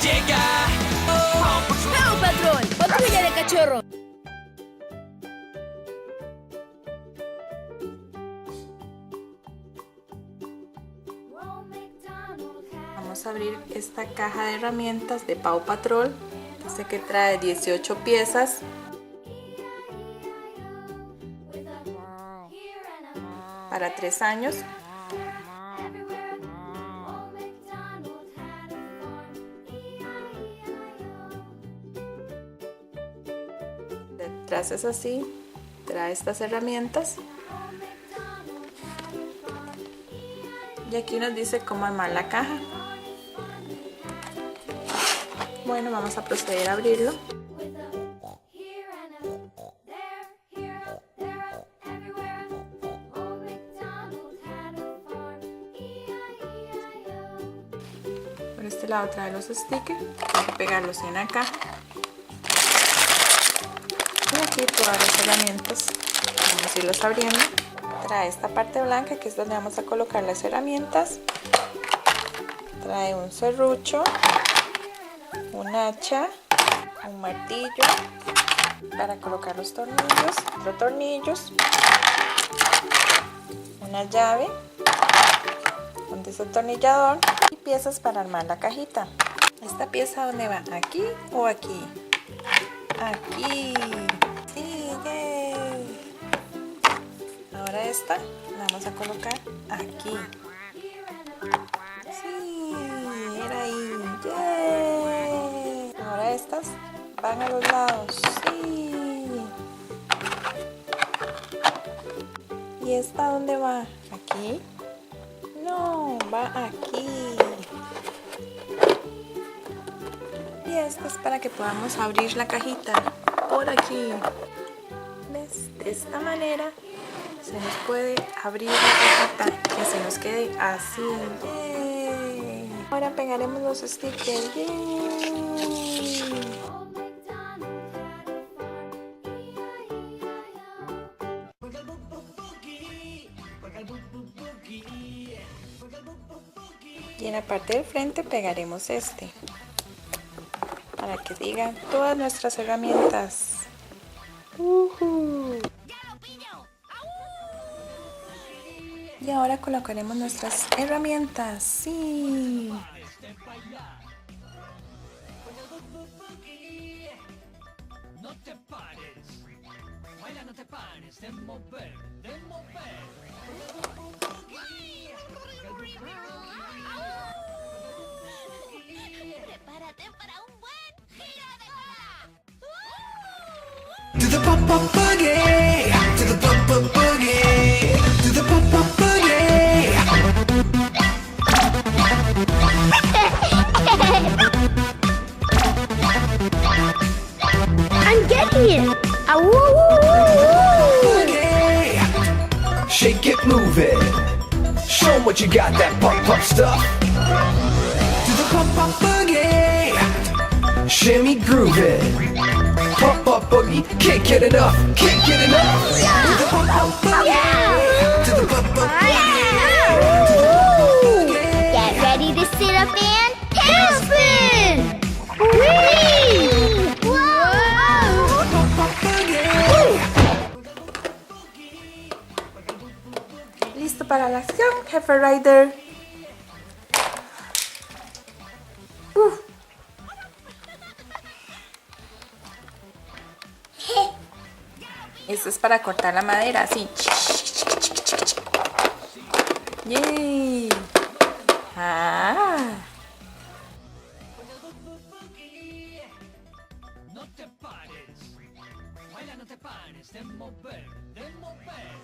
llega. ¡Paw Patrol! ¡Patrulla de cachorros! Vamos a abrir esta caja de herramientas de Paw Patrol. Dice que trae 18 piezas. Para 3 años. Detrás es así. Trae estas herramientas. Y aquí nos dice cómo armar la caja. Bueno, vamos a proceder a abrirlo. Por este lado trae los stickers. Hay que pegarlos en la caja. Y aquí todas las herramientas. Vamos a irlos abriendo. Trae esta parte blanca que es donde vamos a colocar las herramientas. Trae un serrucho, un hacha, un martillo para colocar los tornillos, otros tornillos, una llave, un desatornillador y piezas para armar la cajita. ¿Esta pieza dónde va? ¿Aquí o aquí? Aquí. Sí, yay. Ahora esta la vamos a colocar aquí. Sí, era ahí. ¡Yay! Ahora estas van a los lados. Sí. ¿Y esta dónde va? ¿Aquí? No, va aquí. Y esta es para que podamos abrir la cajita por aquí. ¿Ves? De esta manera se nos puede abrir la cajita que se nos quede así. ¡Yay! Ahora pegaremos los stickers. ¡Yay! Y en la parte del frente pegaremos este para que diga todas nuestras herramientas. Y ahora colocaremos nuestras herramientas. Sí. No te pares, baila, no te pares de mover, de mover. Prepárate para un buen giro de cola. To the pop pop boogie, to the pop pop boogie, to the pop pop boogie. I'm getting it! Ah, woo, woo, woo, woo. Boogie. Shake it, move it. Show 'em what you got, that pop pop stuff. To the pop pop boogie. Shimmy, groove it. Pop pop boogie, can't get enough, can't get enough. To the pop pop boogie. To the pop pop boogie. Get ready to sit up and tailspin! Whee! Whoa! Pop pop boogie. Listo para la acción, Jefe Rider. Esto es para cortar la madera, así. ¡Yay! ¡Ah! No te pares, baila, no te pares de mover, de mover.